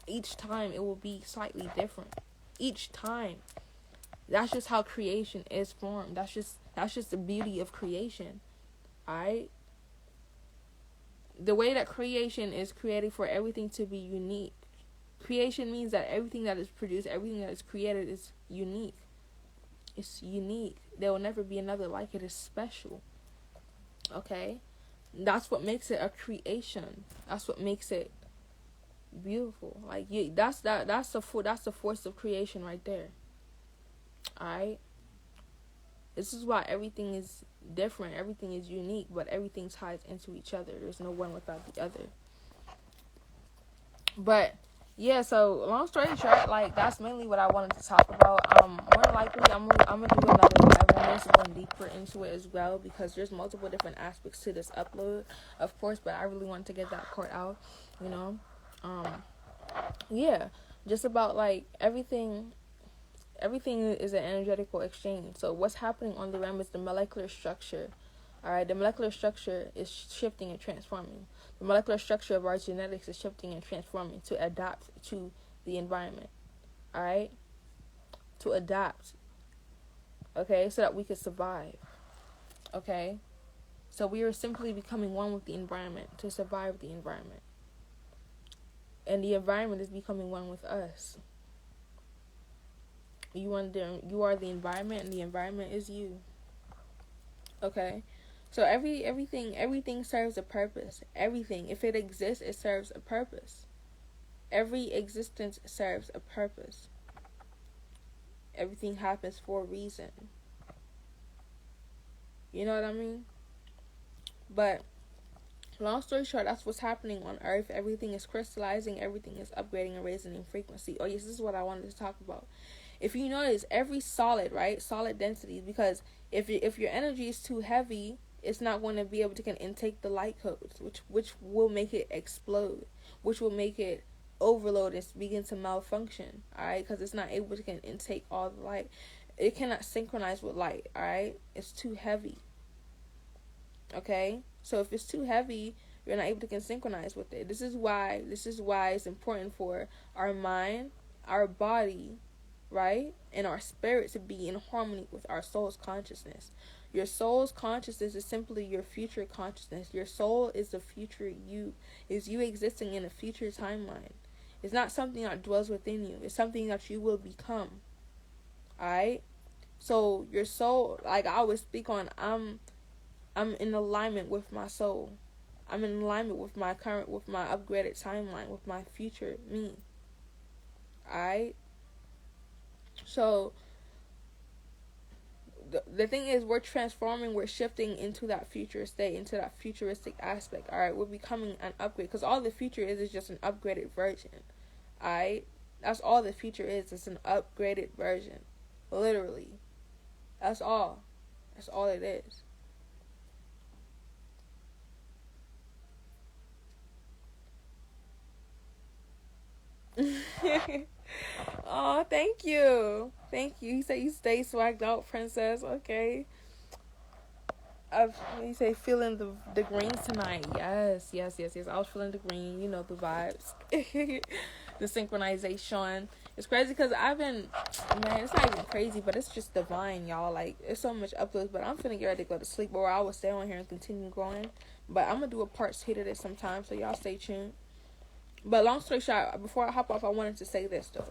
Each time it will be slightly different. Each time. That's just how creation is formed. That's just the beauty of creation. Alright? The way that creation is created for everything to be unique. Creation means that everything that is produced, everything that is created is unique. It's unique. There will never be another like it. It's special. Okay? That's what makes it a creation. That's what makes it beautiful. Like that's the force of creation right there. Alright? This is why everything is different. Everything is unique, but everything ties into each other. There's no one without the other. But yeah, so long story short, like that's mainly what I wanted to talk about. More likely I'm gonna do another live on this, going deeper into it as well, because there's multiple different aspects to this upload, of course. But I really wanted to get that part out, you know. Yeah, just about like everything is an energetical exchange. So what's happening on the realm is the molecular structure. Alright, the molecular structure is shifting and transforming. The molecular structure of our genetics is shifting and transforming to adapt to the environment. Alright? To adapt. Okay? So that we could survive. Okay? So we are simply becoming one with the environment to survive the environment. And the environment is becoming one with us. You are the environment and the environment is you. Okay? So everything serves a purpose. Everything, if it exists, it serves a purpose. Every existence serves a purpose. Everything happens for a reason. You know what I mean? But long story short, that's what's happening on Earth. Everything is crystallizing. Everything is upgrading and raising in frequency. Oh yes, this is what I wanted to talk about. If you notice, every solid, right? Solid densities, because if your energy is too heavy, it's not going to be able to intake the light codes, which will make it explode, which will make it overload and begin to malfunction, alright? Because it's not able to intake all the light. It cannot synchronize with light, alright? It's too heavy, okay? So if it's too heavy, you're not able to synchronize with it. This is why it's important for our mind, our body, right, and our spirit to be in harmony with our soul's consciousness. Your soul's consciousness is simply your future consciousness. Your soul is the future you. Is you existing in a future timeline. It's not something that dwells within you. It's something that you will become. Alright? So your soul, like I always speak on, I'm in alignment with my soul. I'm in alignment with my upgraded timeline, with my future me. Alright? So the thing is, we're transforming, we're shifting into that future state, into that futuristic aspect. Alright, we're becoming an upgrade, because all the future is just an upgraded version. Alright, that's all the future is. It's an upgraded version, literally. That's all it is. Oh, thank you. Thank you. He said you stay swagged out, princess. Okay. You say feeling the greens tonight. Yes, yes, yes, yes. I was feeling the green. You know the vibes. The synchronization. It's crazy because I've been, man, it's not even crazy, but it's just divine, y'all. Like, it's so much uploads, but I'm finna get ready to go to sleep, or I will stay on here and continue growing. But I'm gonna do a part 2 to this sometime, so y'all stay tuned. But long story short, before I hop off, I wanted to say this though.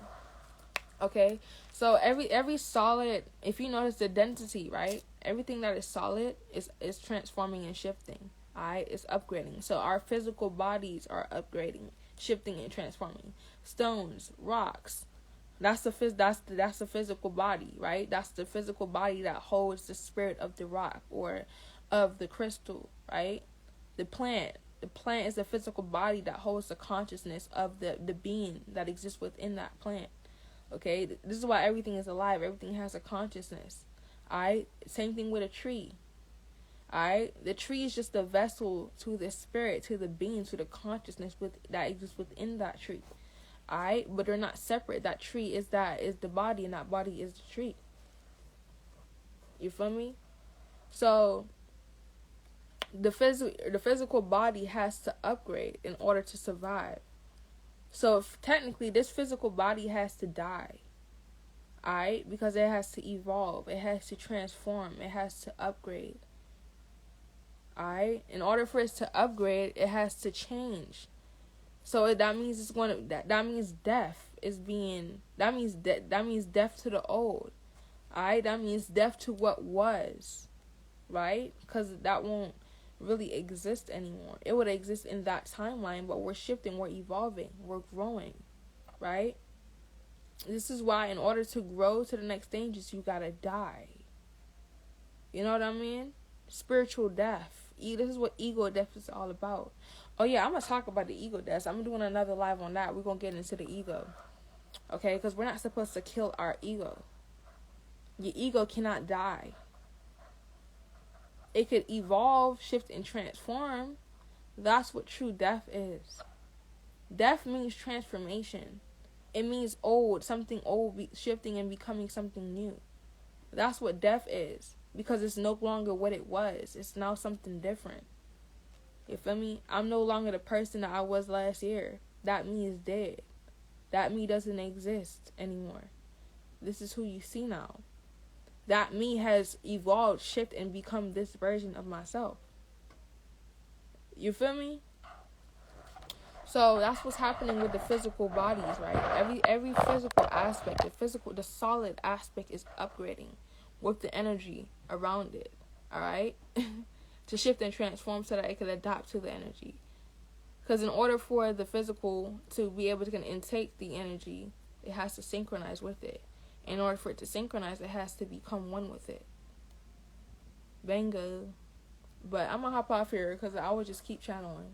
Okay, so every solid, if you notice the density, right? Everything that is solid is transforming and shifting. Alright, it's upgrading. So our physical bodies are upgrading, shifting, and transforming. Stones, rocks, that's the physical body, right? That's the physical body that holds the spirit of the rock or of the crystal, right? The plant is the physical body that holds the consciousness of the being that exists within that plant. Okay, this is why everything is alive. Everything has a consciousness. Alright, same thing with a tree. Alright, the tree is just a vessel to the spirit, to the being, to the consciousness that exists within that tree. Alright, but they're not separate. That tree is the body, and that body is the tree. You feel me? So the physical body has to upgrade in order to survive. So technically, this physical body has to die. Alright? Because it has to evolve. It has to transform. It has to upgrade. Alright? In order for it to upgrade, it has to change. So that means it's going to that means death is being that means death to the old. Alright? That means death to what was. Right? Because that won't really exist anymore. It would exist in that timeline, but we're shifting, we're evolving, we're growing, right? This is why in order to grow to the next stages, you gotta die. You know what I mean? Spiritual death. This is what ego death is all about. Oh yeah, I'm gonna talk about the ego death. I'm doing another live on that. We're gonna get into the ego, okay? Because we're not supposed to kill our ego. Your ego cannot die. It could evolve, shift, and transform. That's what true death is. Death means transformation. It means something old shifting and becoming something new. That's what death is. Because it's no longer what it was. It's now something different. You feel me? I'm no longer the person that I was last year. That me is dead. That me doesn't exist anymore. This is who you see now. That me has evolved, shifted, and become this version of myself. You feel me? So that's what's happening with the physical bodies, right? Every physical aspect, the solid aspect is upgrading with the energy around it. Alright? To shift and transform so that it can adapt to the energy. Because in order for the physical to be able to intake the energy, it has to synchronize with it. In order for it to synchronize, it has to become one with it. Bingo. But I'm going to hop off here because I will just keep channeling.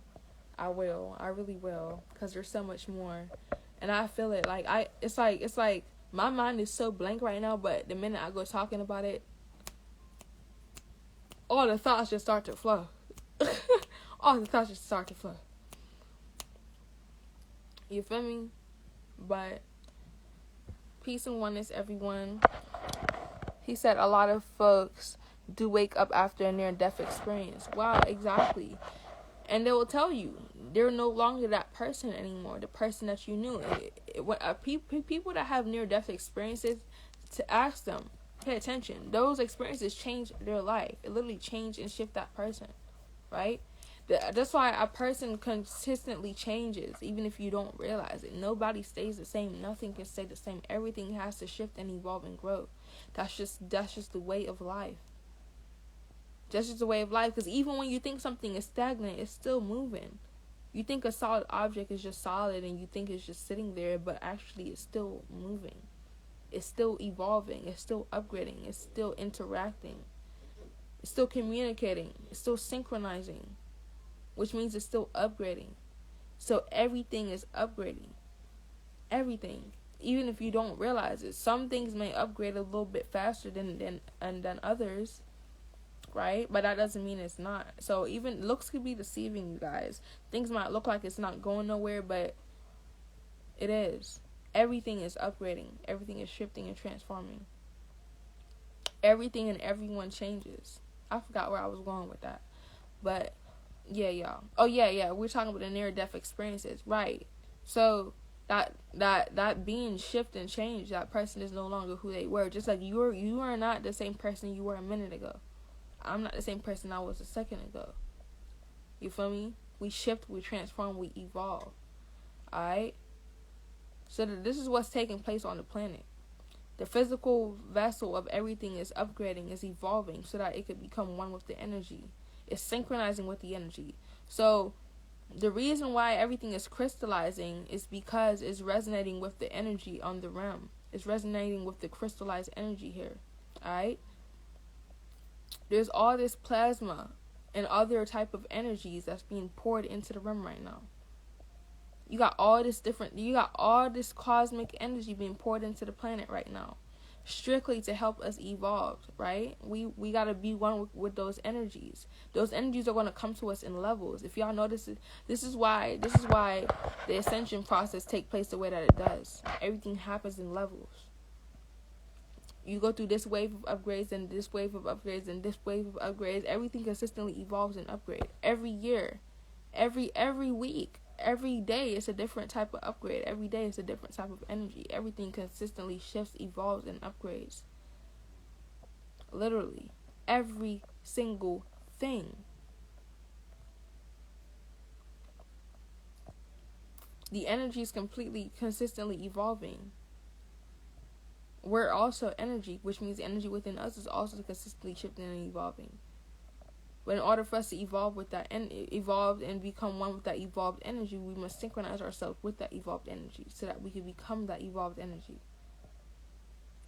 I will. I really will. Because there's so much more. And I feel it. It's like my mind is so blank right now, but the minute I go talking about it, all the thoughts just start to flow. All the thoughts just start to flow. You feel me? But peace and oneness, everyone. He said a lot of folks do wake up after a near-death experience. Wow, exactly. And they will tell you they're no longer that person anymore, the person that you knew. People that have near-death experiences, to ask them, pay attention. Those experiences change their life. It literally change and shift that person, right? That's why a person consistently changes, even if you don't realize it. Nobody stays the same. Nothing can stay the same. Everything has to shift and evolve and grow. That's just the way of life. That's just the way of life. Because even when you think something is stagnant, it's still moving. You think a solid object is just solid and you think it's just sitting there, but actually it's still moving. It's still evolving. It's still upgrading. It's still interacting. It's still communicating. It's still synchronizing. Which means it's still upgrading. So everything is upgrading. Everything. Even if you don't realize it. Some things may upgrade a little bit faster than others. Right? But that doesn't mean it's not. So even looks could be deceiving, you guys. Things might look like it's not going nowhere, but It is. Everything is upgrading. Everything is shifting and transforming. Everything and everyone changes. I forgot where I was going with that. But, yeah, y'all. Oh, yeah. We're talking about the near-death experiences. Right. So, that being shift and change, that person is no longer who they were. Just like you are not the same person you were a minute ago. I'm not the same person I was a second ago. You feel me? We shift, we transform, we evolve. Alright? So this is what's taking place on the planet. The physical vessel of everything is upgrading, is evolving so that it could become one with the energy. It's synchronizing with the energy. So the reason why everything is crystallizing is because it's resonating with the energy on the realm. It's resonating with the crystallized energy here. Alright? There's all this plasma and other type of energies that's being poured into the realm right now. You got all this cosmic energy being poured into the planet right now, strictly to help us evolve, right? We got to be one with those energies. Those energies are going to come to us in levels. If y'all notice it, this is why the ascension process takes place the way that it does. Everything happens in levels. You go through this wave of upgrades and this wave of upgrades and this wave of upgrades. Everything consistently evolves and upgrades. Every year, every week, every day it's a different type of upgrade. Every day it's a different type of energy. Everything consistently shifts, evolves, and upgrades. Literally, every single thing. The energy is consistently evolving. We're also energy, which means the energy within us is also consistently shifting and evolving. But in order for us to evolve with that and evolve and become one with that evolved energy, we must synchronize ourselves with that evolved energy so that we can become that evolved energy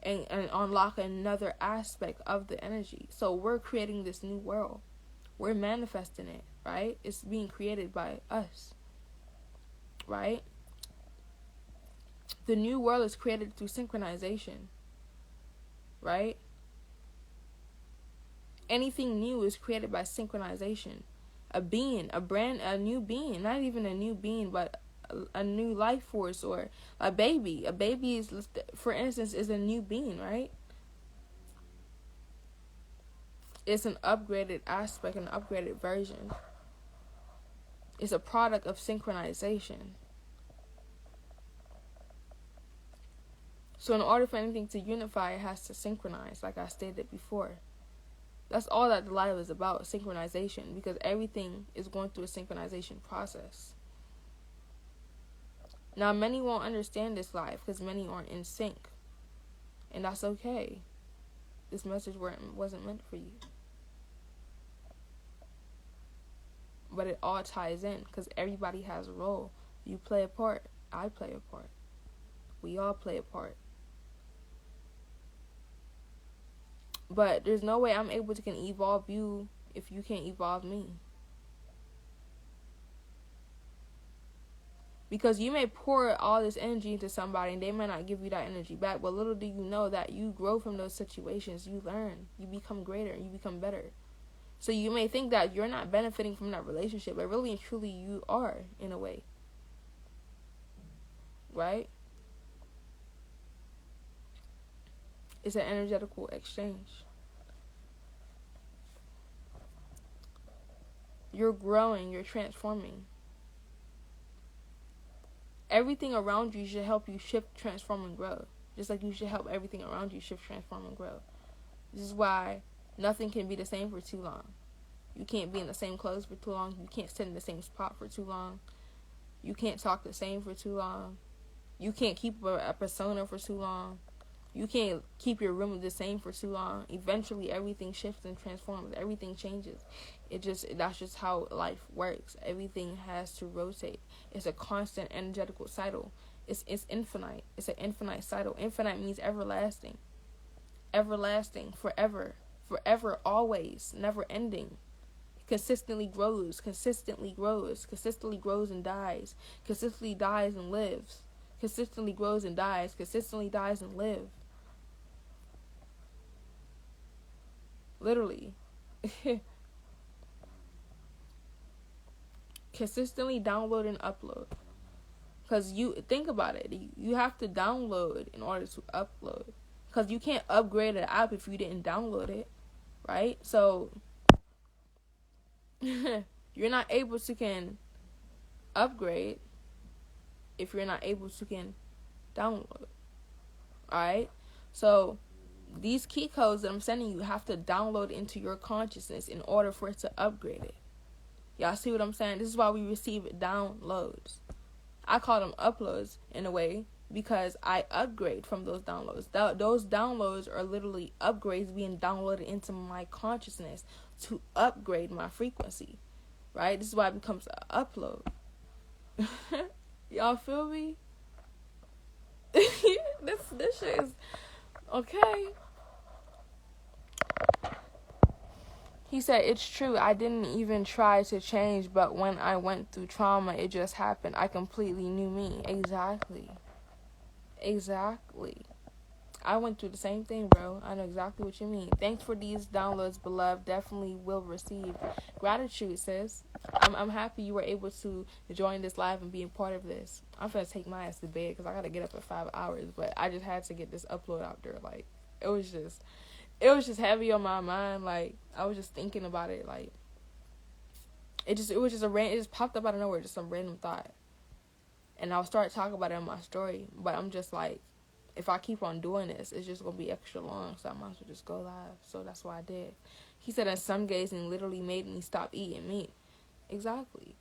and unlock another aspect of the energy. So we're creating this new world. We're manifesting it, right? It's being created by us, right? The new world is created through synchronization, right? Anything new is created by synchronization. A new being, not even a new being, but a new life force, or a baby. A baby is, for instance, is a new being, right? It's an upgraded aspect, an upgraded version. It's a product of synchronization. So in order for anything to unify, it has to synchronize, like I stated before. That's all that the life is about, synchronization, because everything is going through a synchronization process. Now, many won't understand this life because many aren't in sync. And that's okay. This message wasn't meant for you. But it all ties in because everybody has a role. You play a part. I play a part. We all play a part. But there's no way I'm able to can evolve you if you can't evolve me. Because you may pour all this energy into somebody and they may not give you that energy back. But little do you know that you grow from those situations. You learn. You become greater. You become better. So you may think that you're not benefiting from that relationship. But really and truly you are, in a way. Right? It's an energetical exchange. You're growing. You're transforming. Everything around you should help you shift, transform, and grow. Just like you should help everything around you shift, transform, and grow. This is why nothing can be the same for too long. You can't be in the same clothes for too long. You can't sit in the same spot for too long. You can't talk the same for too long. You can't keep a persona for too long. You can't keep your room the same for too long. Eventually, everything shifts and transforms. Everything changes. That's just how life works. Everything has to rotate. It's a constant energetical cycle. It's infinite. It's an infinite cycle. Infinite means everlasting. Everlasting, forever, always, never ending. Consistently grows and dies. Consistently dies and lives. Consistently grows and dies. Consistently dies and lives. Literally. Consistently download and upload. Because you think about it, you have to download in order to upload. Because you can't upgrade an app if you didn't download it, right? So you're not able to can upgrade if you're not able to can download. Alright? So these key codes that I'm sending you have to download into your consciousness in order for it to upgrade it. Y'all see what I'm saying? This is why we receive downloads. I call them uploads in a way because I upgrade from those downloads. Those downloads are literally upgrades being downloaded into my consciousness to upgrade my frequency. Right? This is why it becomes an upload. Y'all feel me? this shit is okay. He said, it's true. I didn't even try to change, but when I went through trauma, it just happened. I completely knew me. Exactly. I went through the same thing, bro. I know exactly what you mean. Thanks for these downloads, beloved. Definitely will receive. Gratitude, sis. I'm happy you were able to join this live and be a part of this. I'm finna take my ass to bed because I gotta get up in 5 hours. But I just had to get this upload out there. Like, it was just heavy on my mind. Like, I was just thinking about it. Like, it just popped up out of nowhere, just some random thought. And I'll start talking about it in my story. But I'm just like, if I keep on doing this, it's just going to be extra long. So I might as well just go live. So that's what I did. He said in some gazing literally made me stop eating meat. Exactly.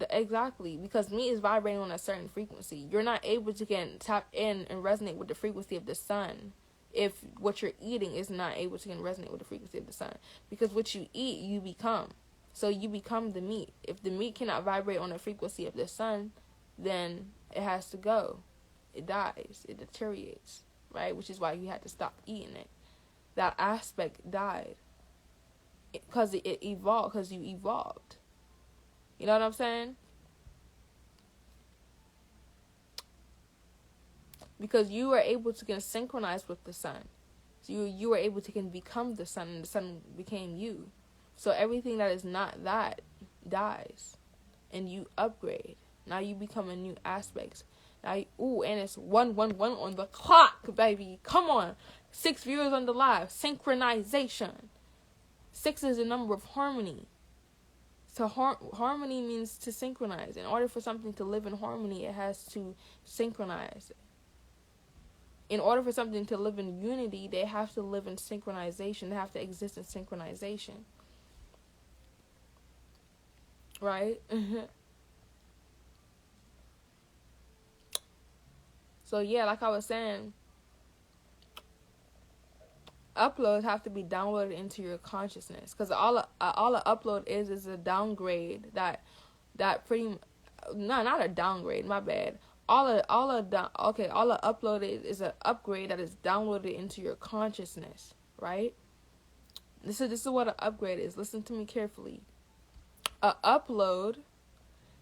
Exactly. Because meat is vibrating on a certain frequency. You're not able to tap in and resonate with the frequency of the sun if what you're eating is not able to resonate with the frequency of the sun. Because what you eat, you become. So you become the meat. If the meat cannot vibrate on the frequency of the sun, then it has to go. It dies. It deteriorates. Right? Which is why you had to stop eating it. That aspect died. Because it evolved. Because you evolved. You know what I'm saying? Because you were able to synchronize with the sun. So you were able to become the sun, and the sun became you. So everything that is not that dies. And you upgrade. Now you become a new aspect. Now and it's 111 on the clock, baby. Come on. 6 viewers on the live. Synchronization. 6 is the number of harmony. So harmony means to synchronize. In order for something to live in harmony, it has to synchronize. In order for something to live in unity, they have to live in synchronization. They have to exist in synchronization. Right? So yeah, like I was saying, uploads have to be downloaded into your consciousness, because all a upload is a downgrade that pretty not a downgrade, my bad. All a upload is an upgrade that is downloaded into your consciousness, right? This is what an upgrade is. Listen to me carefully. A upload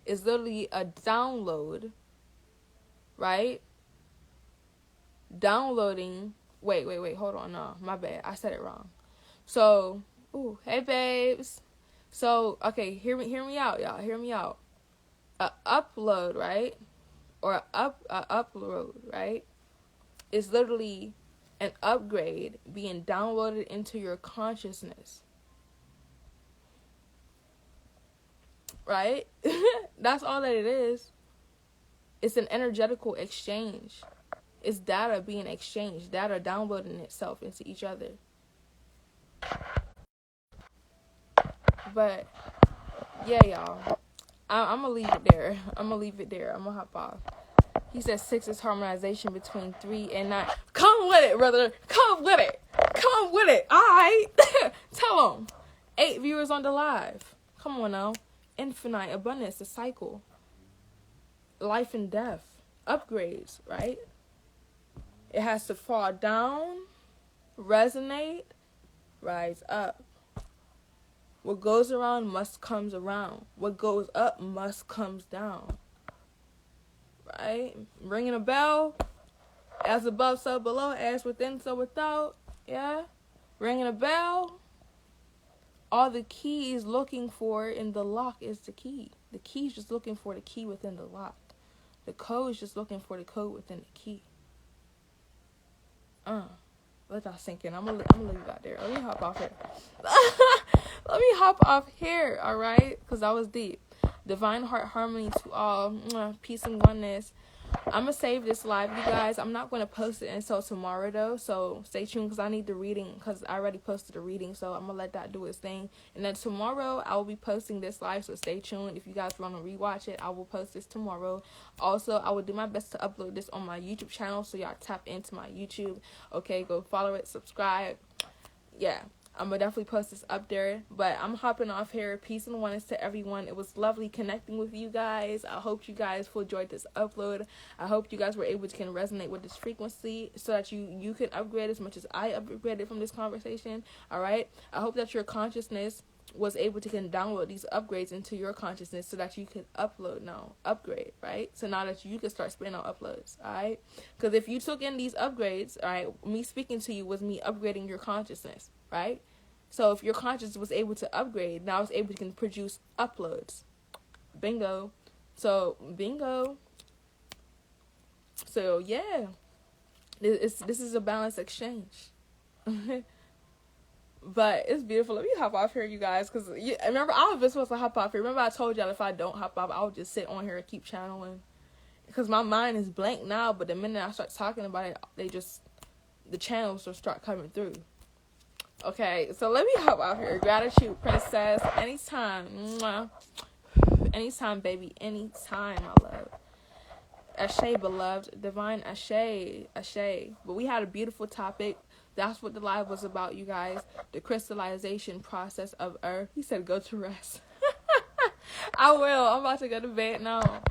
is literally a download, right? Downloading. Wait, hold on. No, my bad. I said it wrong. So, hey babes. So, okay, hear me out, y'all. Hear me out. A upload, right? Or a upload, right? Is literally an upgrade being downloaded into your consciousness. Right? That's all that it is. It's an energetical exchange. It's data being exchanged, data downloading itself into each other. But, yeah, y'all. I'm going to leave it there. I'm going to hop off. He said 6 is harmonization between 3 and 9. Come with it, brother. Come with it. All right. Tell them. 8 viewers on the live. Come on now. Infinite abundance, the cycle. Life and death. Upgrades, right? It has to fall down, resonate, rise up. What goes around must comes around. What goes up must comes down. Right? Ringing a bell. As above, so below. As within, so without. Yeah? Ringing a bell. All the key is looking for in the lock is the key. The key is just looking for the key within the lock. The code is just looking for the code within the key. Let that sink in. I'm gonna leave you out there. Let me hop off here. Let me hop off here, alright? Because that was deep. Divine heart harmony to all. Peace and oneness. I'm going to save this live, you guys. I'm not going to post it until tomorrow, though. So stay tuned because I need the reading because I already posted the reading. So I'm going to let that do its thing. And then tomorrow, I will be posting this live. So stay tuned. If you guys want to rewatch it, I will post this tomorrow. Also, I will do my best to upload this on my YouTube channel. So y'all tap into my YouTube. Okay, go follow it, subscribe. Yeah. I'm going to definitely post this up there. But I'm hopping off here. Peace and oneness to everyone. It was lovely connecting with you guys. I hope you guys enjoyed this upload. I hope you guys were able to can resonate with this frequency so that you can upgrade as much as I upgraded from this conversation. All right? I hope that your consciousness was able to can download these upgrades into your consciousness so that you can upgrade, right? So now that you can start spinning out uploads, all right? Because if you took in these upgrades, all right, me speaking to you was me upgrading your consciousness, right? So if your consciousness was able to upgrade, now it's able to can produce uploads. Bingo. So, bingo. So, yeah. This is a balanced exchange. But it's beautiful. Let me hop off here, you guys, because remember, I was supposed to hop off here. Remember I told y'all if I don't hop off, I'll just sit on here and keep channeling. Because my mind is blank now, but the minute I start talking about it, the channels will start coming through. Okay, so let me hop out here. Gratitude, princess. Anytime. Mwah. Anytime, baby. Anytime, my love. Ashe, beloved. Divine Ashe. Ashe. But we had a beautiful topic. That's what the live was about, you guys. The crystallization process of Earth. He said go to rest. I will. I'm about to go to bed now.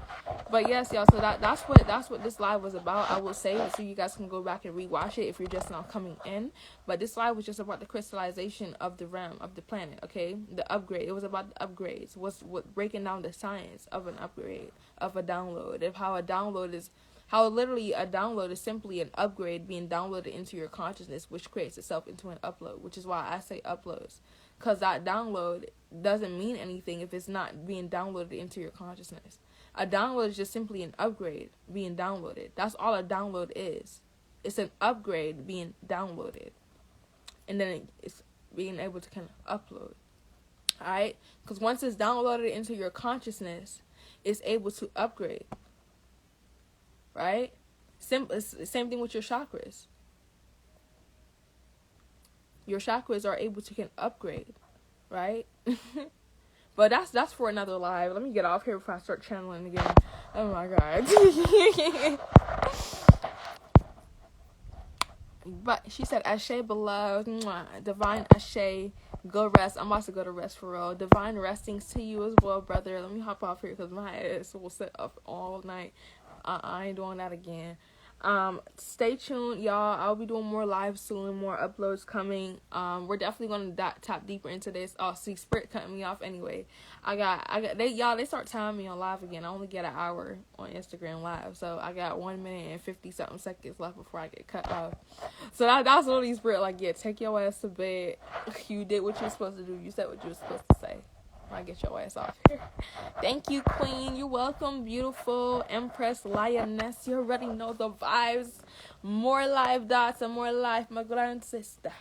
But yes, y'all, so that's what this live was about. I will save it so you guys can go back and rewatch it if you're just now coming in. But this live was just about the crystallization of the realm, of the planet, okay? The upgrade. It was about the upgrades. What breaking down the science of an upgrade, of a download, of how literally a download is simply an upgrade being downloaded into your consciousness, which creates itself into an upload, which is why I say uploads. Because that download doesn't mean anything if it's not being downloaded into your consciousness. A download is just simply an upgrade being downloaded. That's all a download is. It's an upgrade being downloaded. And then it's being able to kind of upload. Alright? Because once it's downloaded into your consciousness, it's able to upgrade. Right? Same thing with your chakras. Your chakras are able to can upgrade. Right? But that's for another live. Let me get off here before I start channeling again. Oh my god. But she said, Ashe, beloved. Mwah. Divine Ashe. Go rest. I'm about to go to rest for real. Divine restings to you as well, brother. Let me hop off here because my ass will sit up all night. I ain't doing that again. Stay tuned, y'all. I'll be doing more lives soon, more uploads coming. We're definitely gonna tap deeper into this. Oh, see, Spirit cutting me off anyway. They start timing me on live again. I only get an hour on Instagram live, so I got 1 minute and 50 something seconds left before I get cut off. So that's what these Spirit like. Yeah, take your ass to bed. You did what you were supposed to do. You said what you were supposed to say. I get your ass off here. Thank you, Queen. You're welcome, beautiful Empress Lioness. You already know the vibes. More live dots and more life, my grand sister.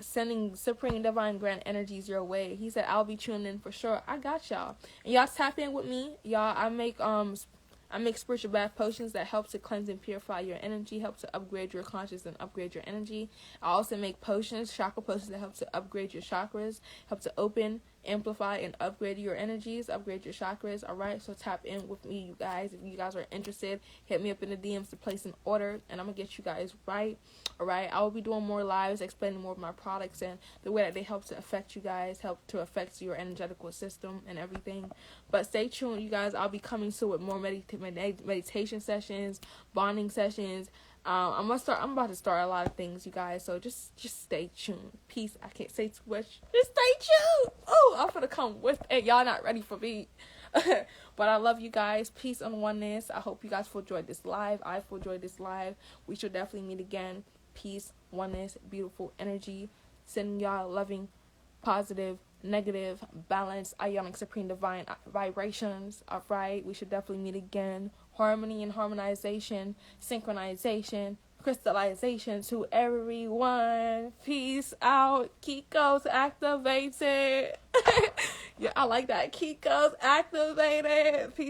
Sending supreme divine grand energies your way. He said I'll be tuning in for sure. I got y'all. And y'all tap in with me. Y'all, I make spiritual bath potions that help to cleanse and purify your energy, help to upgrade your consciousness and upgrade your energy. I also make potions, chakra potions that help to upgrade your chakras, help to open, amplify, and upgrade your energies, upgrade your chakras. All right, so tap in with me, you guys. If you guys are interested, hit me up in the DMs to place an order, and I'm gonna get you guys right. All right, I will be doing more lives, explaining more of my products and the way that they help to affect you guys, help to affect your energetical system and everything. But stay tuned, you guys. I'll be coming soon with more meditation sessions, bonding sessions. I'm about to start a lot of things, you guys. So just stay tuned. Peace. I can't say too much. Just stay tuned. Oh, I'm gonna come with it. Y'all not ready for me. But I love you guys. Peace and oneness. I hope you guys enjoyed this live. I enjoyed this live. We should definitely meet again. Peace, oneness, beautiful energy. Sending y'all loving, positive negative, balanced, ionic, supreme, divine vibrations. All right, we should definitely meet again. Harmony and harmonization, synchronization, crystallization to everyone. Peace out. Kiko's activated. Yeah, I like that. Kiko's activated. Peace.